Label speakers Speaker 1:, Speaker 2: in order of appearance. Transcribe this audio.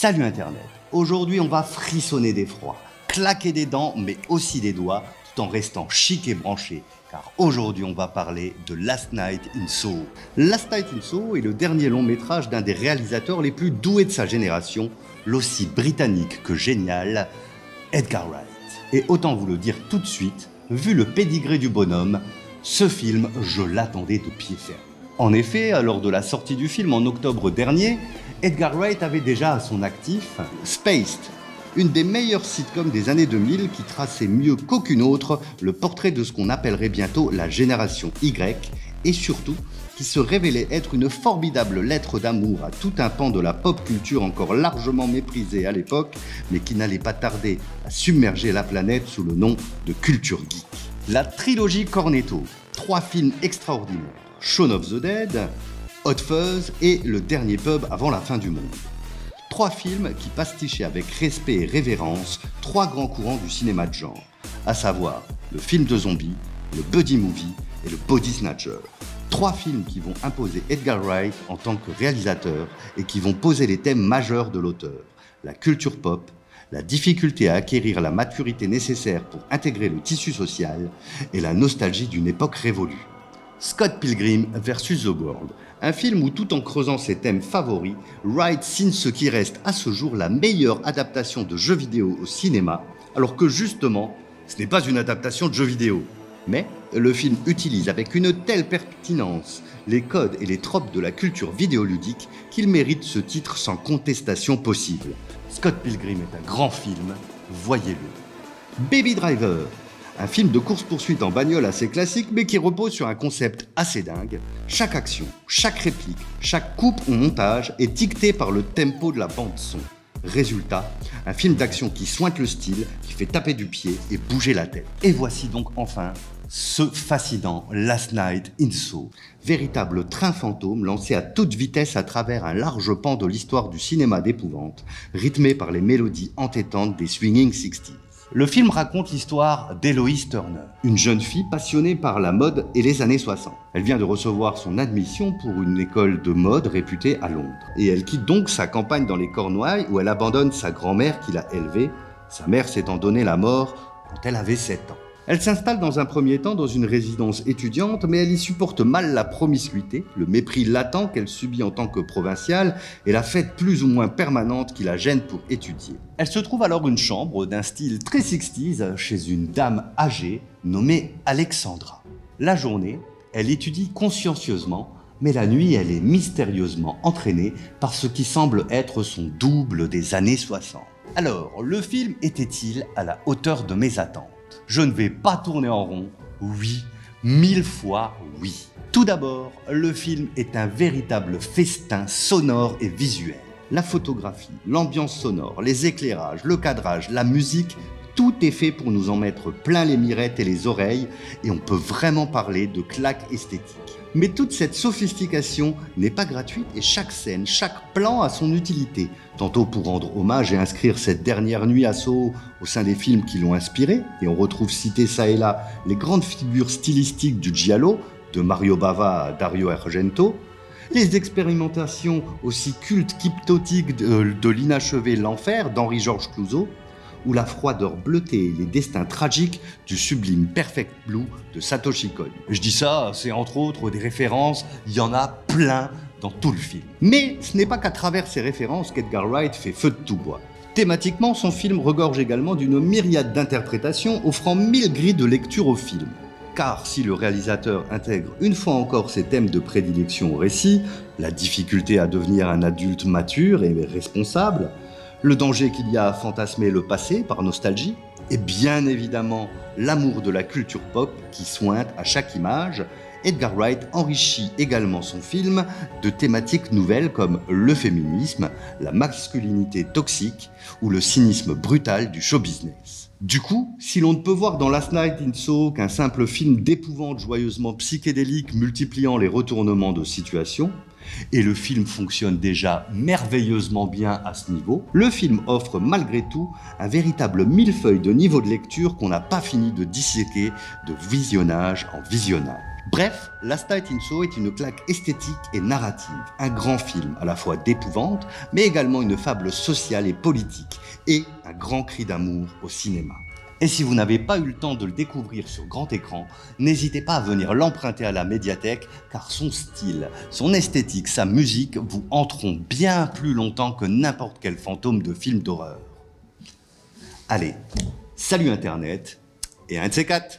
Speaker 1: Salut Internet. Aujourd'hui, on va frissonner d'effroi, claquer des dents, mais aussi des doigts, tout en restant chic et branché. Car aujourd'hui, on va parler de Last Night in Soho. Last Night in Soho est le dernier long métrage d'un des réalisateurs les plus doués de sa génération, l'aussi britannique que génial, Edgar Wright. Et autant vous le dire tout de suite, vu le pédigré du bonhomme, ce film, je l'attendais de pied ferme. En effet, lors de la sortie du film en octobre dernier, Edgar Wright avait déjà à son actif Spaced, une des meilleures sitcoms des années 2000 qui traçait mieux qu'aucune autre le portrait de ce qu'on appellerait bientôt la génération Y et surtout qui se révélait être une formidable lettre d'amour à tout un pan de la pop culture encore largement méprisée à l'époque mais qui n'allait pas tarder à submerger la planète sous le nom de culture geek. La trilogie Cornetto, 3 films extraordinaires, Shaun of the Dead, Hot Fuzz et Le Dernier Pub avant la fin du monde. 3 films qui pastichaient avec respect et révérence 3 grands courants du cinéma de genre, à savoir le film de zombie, le buddy movie et le body snatcher. 3 films qui vont imposer Edgar Wright en tant que réalisateur et qui vont poser les thèmes majeurs de l'auteur, la culture pop, la difficulté à acquérir la maturité nécessaire pour intégrer le tissu social et la nostalgie d'une époque révolue. Scott Pilgrim vs. The World, un film où tout en creusant ses thèmes favoris, Wright signe ce qui reste à ce jour la meilleure adaptation de jeux vidéo au cinéma, alors que justement, ce n'est pas une adaptation de jeux vidéo. Mais le film utilise avec une telle pertinence les codes et les tropes de la culture vidéoludique qu'il mérite ce titre sans contestation possible. Scott Pilgrim est un grand film, voyez-le. Baby Driver, un film de course-poursuite en bagnole assez classique mais qui repose sur un concept assez dingue. Chaque action, chaque réplique, chaque coupe ou montage est dicté par le tempo de la bande-son. Résultat, un film d'action qui sointe le style, qui fait taper du pied et bouger la tête. Et voici donc enfin ce fascinant Last Night in Soho, véritable train fantôme lancé à toute vitesse à travers un large pan de l'histoire du cinéma d'épouvante, rythmé par les mélodies entêtantes des swinging 60s. Le film raconte l'histoire d'Eloise Turner, une jeune fille passionnée par la mode et les années 60. Elle vient de recevoir son admission pour une école de mode réputée à Londres. Et elle quitte donc sa campagne dans les Cornouailles où elle abandonne sa grand-mère qui l'a élevée, sa mère s'étant donné la mort quand elle avait 7 ans. Elle s'installe dans un premier temps dans une résidence étudiante, mais elle y supporte mal la promiscuité, le mépris latent qu'elle subit en tant que provinciale et la fête plus ou moins permanente qui la gêne pour étudier. Elle se trouve alors une chambre d'un style très 60s chez une dame âgée nommée Alexandra. La journée, elle étudie consciencieusement, mais la nuit, elle est mystérieusement entraînée par ce qui semble être son double des années 60. Alors, le film était-il à la hauteur de mes attentes ? Je ne vais pas tourner en rond, oui, 1000 fois oui. Tout d'abord, le film est un véritable festin sonore et visuel. La photographie, l'ambiance sonore, les éclairages, le cadrage, la musique, tout est fait pour nous en mettre plein les mirettes et les oreilles et on peut vraiment parler de claque esthétique. Mais toute cette sophistication n'est pas gratuite et chaque scène, chaque plan a son utilité. Tantôt pour rendre hommage et inscrire cette dernière nuit à Soho au sein des films qui l'ont inspiré, et on retrouve cité ça et là les grandes figures stylistiques du giallo, de Mario Bava à Dario Argento, les expérimentations aussi cultes qu'hypnotiques de l'inachevé L'Enfer d'Henri-Georges Clouzot, ou la froideur bleutée et les destins tragiques du sublime Perfect Blue de Satoshi Kon. Je dis ça, c'est entre autres des références, il y en a plein dans tout le film. Mais ce n'est pas qu'à travers ces références qu'Edgar Wright fait feu de tout bois. Thématiquement, son film regorge également d'une myriade d'interprétations offrant 1000 grilles de lecture au film. Car si le réalisateur intègre une fois encore ses thèmes de prédilection au récit, la difficulté à devenir un adulte mature et responsable, le danger qu'il y a à fantasmer le passé par nostalgie, et bien évidemment l'amour de la culture pop qui sointe à chaque image, Edgar Wright enrichit également son film de thématiques nouvelles comme le féminisme, la masculinité toxique ou le cynisme brutal du show business. Du coup, si l'on ne peut voir dans Last Night in Soho qu'un simple film d'épouvante joyeusement psychédélique multipliant les retournements de situation, et le film fonctionne déjà merveilleusement bien à ce niveau, le film offre malgré tout un véritable millefeuille de niveau de lecture qu'on n'a pas fini de disséquer de visionnage en visionnage. Bref, Last Night in Soho est une claque esthétique et narrative, un grand film à la fois d'épouvante, mais également une fable sociale et politique, et un grand cri d'amour au cinéma. Et si vous n'avez pas eu le temps de le découvrir sur grand écran, n'hésitez pas à venir l'emprunter à la médiathèque, car son style, son esthétique, sa musique vous hanteront bien plus longtemps que n'importe quel fantôme de film d'horreur. Allez, salut Internet, et un de ces quatre!